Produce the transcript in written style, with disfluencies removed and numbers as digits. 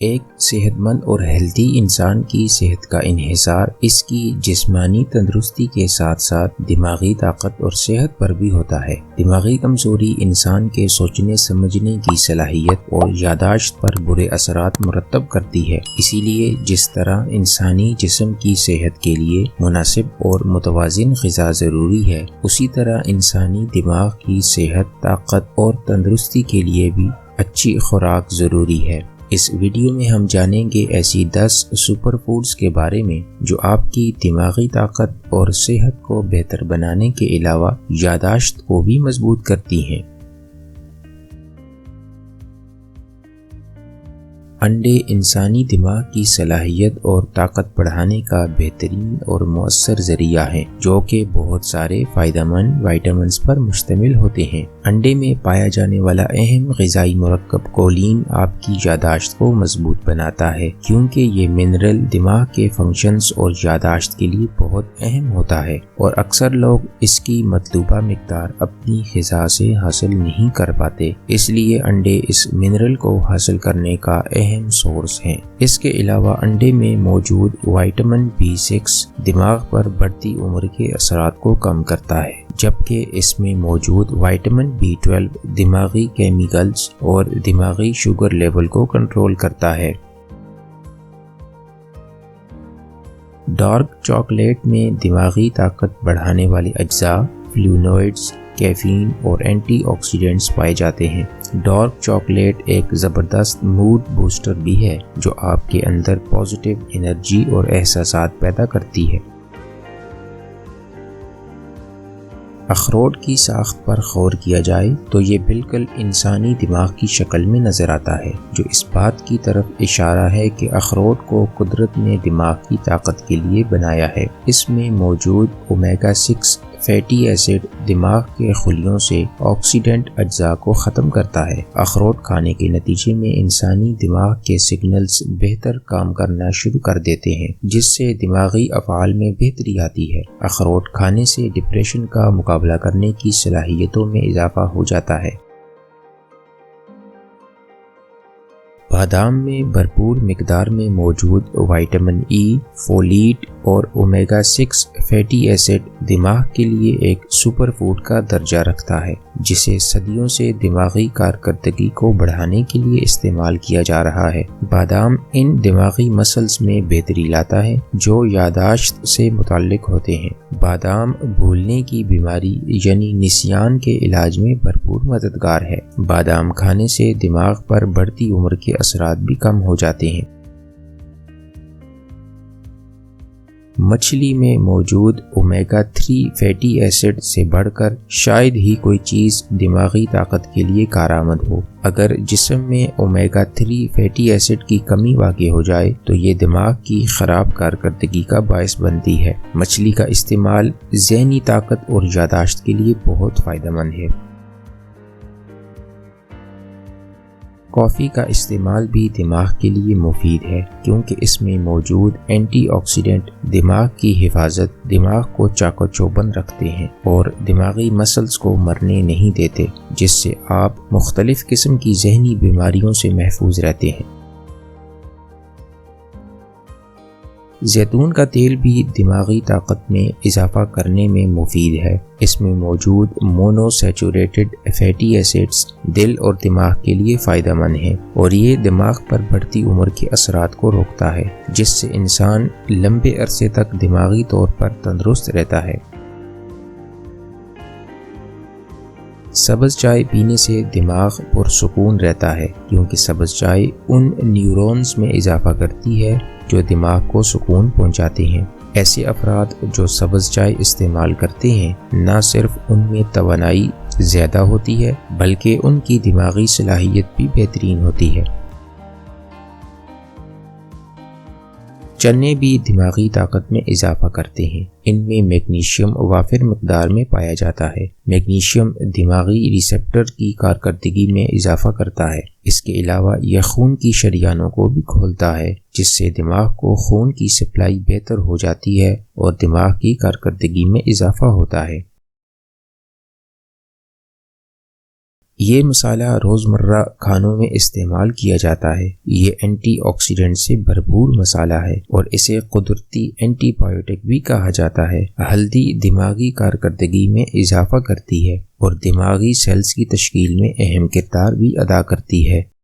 ایک صحت مند اور ہیلتھی انسان کی صحت کا انحصار اس کی جسمانی تندرستی کے ساتھ ساتھ دماغی طاقت اور صحت پر بھی ہوتا ہے۔ دماغی کمزوری انسان کے سوچنے سمجھنے کی صلاحیت اور یادداشت پر برے اثرات مرتب کرتی ہے۔ اسی لیے جس طرح انسانی جسم کی صحت کے لیے مناسب اور متوازن غذا ضروری ہے، اسی طرح انسانی دماغ کی صحت، طاقت اور تندرستی کے لیے بھی اچھی خوراک ضروری ہے۔ اس ویڈیو میں ہم جانیں گے ایسی 10 سپر فوڈز کے بارے میں جو آپ کی دماغی طاقت اور صحت کو بہتر بنانے کے علاوہ یادداشت کو بھی مضبوط کرتی ہیں۔ انڈے انسانی دماغ کی صلاحیت اور طاقت بڑھانے کا بہترین اور مؤثر ذریعہ ہیں، جو کہ بہت سارے فائدہ مند وائٹامنز پر مشتمل ہوتے ہیں۔ انڈے میں پایا جانے والا اہم غذائی مرکب کولین آپ کی یادداشت کو مضبوط بناتا ہے، کیونکہ یہ منرل دماغ کے فنکشنز اور یادداشت کے لیے بہت اہم ہوتا ہے، اور اکثر لوگ اس کی مطلوبہ مقدار اپنی غذا سے حاصل نہیں کر پاتے، اس لیے انڈے اس منرل کو حاصل کرنے کا اہم سورس ہیں۔ اس کے علاوہ انڈے میں موجود وائٹامن B6 دماغ پر بڑھتی عمر کے اثرات کو کم کرتا ہے، جبکہ اس میں موجود وائٹامن B12 دماغی کیمیکلز اور دماغی شوگر لیول کو کنٹرول کرتا ہے۔ ڈارک چاکلیٹ میں دماغی طاقت بڑھانے والے اجزاء، فلیونوئڈز، کیفین اور اینٹی آکسیڈنٹس پائے جاتے ہیں۔ ڈارک چاکلیٹ ایک زبردست موڈ بوسٹر بھی ہے جو آپ کے اندر پازیٹیو انرجی اور احساسات پیدا کرتی ہے۔ اخروٹ کی ساخت پر غور کیا جائے تو یہ بالکل انسانی دماغ کی شکل میں نظر آتا ہے، جو اس بات کی طرف اشارہ ہے کہ اخروٹ کو قدرت نے دماغ کی طاقت کے لیے بنایا ہے۔ اس میں موجود اومیگا 6 فیٹی ایسڈ دماغ کے خلیوں سے آکسیڈنٹ اجزاء کو ختم کرتا ہے۔ اخروٹ کھانے کے نتیجے میں انسانی دماغ کے سگنلز بہتر کام کرنا شروع کر دیتے ہیں، جس سے دماغی افعال میں بہتری آتی ہے۔ اخروٹ کھانے سے ڈپریشن کا مقابلہ کرنے کی صلاحیتوں میں اضافہ ہو جاتا ہے۔ بادام میں بھرپور مقدار میں موجود وائٹامن ای، فولیٹ اور اومیگا 6 فیٹی ایسڈ دماغ کے لیے ایک سپر فوڈ کا درجہ رکھتا ہے، جسے صدیوں سے دماغی کارکردگی کو بڑھانے کے لیے استعمال کیا جا رہا ہے۔ بادام ان دماغی مسلز میں بہتری لاتا ہے جو یادداشت سے متعلق ہوتے ہیں۔ بادام بھولنے کی بیماری یعنی نسیان کے علاج میں بھرپور مددگار ہے۔ بادام کھانے سے دماغ پر بڑھتی عمر کے اثرات بھی کم ہو جاتے ہیں۔ مچھلی میں موجود اومیگا 3 فیٹی ایسڈ سے بڑھ کر شاید ہی کوئی چیز دماغی طاقت کے لیے کارآمد ہو۔ اگر جسم میں اومیگا 3 فیٹی ایسڈ کی کمی واقع ہو جائے تو یہ دماغ کی خراب کارکردگی کا باعث بنتی ہے۔ مچھلی کا استعمال ذہنی طاقت اور یادداشت کے لیے بہت فائدہ مند ہے۔ کافی کا استعمال بھی دماغ کے لیے مفید ہے، کیونکہ اس میں موجود اینٹی آکسیڈنٹ دماغ کی حفاظت، دماغ کو چاق و چوبند رکھتے ہیں اور دماغی مسلز کو مرنے نہیں دیتے، جس سے آپ مختلف قسم کی ذہنی بیماریوں سے محفوظ رہتے ہیں۔ زیتون کا تیل بھی دماغی طاقت میں اضافہ کرنے میں مفید ہے۔ اس میں موجود مونو سیچوریٹڈ فیٹی ایسڈز دل اور دماغ کے لیے فائدہ مند ہیں، اور یہ دماغ پر بڑھتی عمر کے اثرات کو روکتا ہے، جس سے انسان لمبے عرصے تک دماغی طور پر تندرست رہتا ہے۔ سبز چائے پینے سے دماغ پرسکون رہتا ہے، کیونکہ سبز چائے ان نیورونز میں اضافہ کرتی ہے جو دماغ کو سکون پہنچاتے ہیں۔ ایسے افراد جو سبز چائے استعمال کرتے ہیں، نہ صرف ان میں توانائی زیادہ ہوتی ہے بلکہ ان کی دماغی صلاحیت بھی بہترین ہوتی ہے۔ چنے بھی دماغی طاقت میں اضافہ کرتے ہیں۔ ان میں میگنیشیم وافر مقدار میں پایا جاتا ہے۔ میگنیشیم دماغی ریسیپٹر کی کارکردگی میں اضافہ کرتا ہے۔ اس کے علاوہ یہ خون کی شریانوں کو بھی کھولتا ہے، جس سے دماغ کو خون کی سپلائی بہتر ہو جاتی ہے اور دماغ کی کارکردگی میں اضافہ ہوتا ہے۔ یہ مسالہ روزمرہ کھانوں میں استعمال کیا جاتا ہے۔ یہ اینٹی آکسیڈنٹ سے بھرپور مسالہ ہے اور اسے قدرتی اینٹی بایوٹک بھی کہا جاتا ہے۔ ہلدی دماغی کارکردگی میں اضافہ کرتی ہے اور دماغی سیلز کی تشکیل میں اہم کردار بھی ادا کرتی ہے۔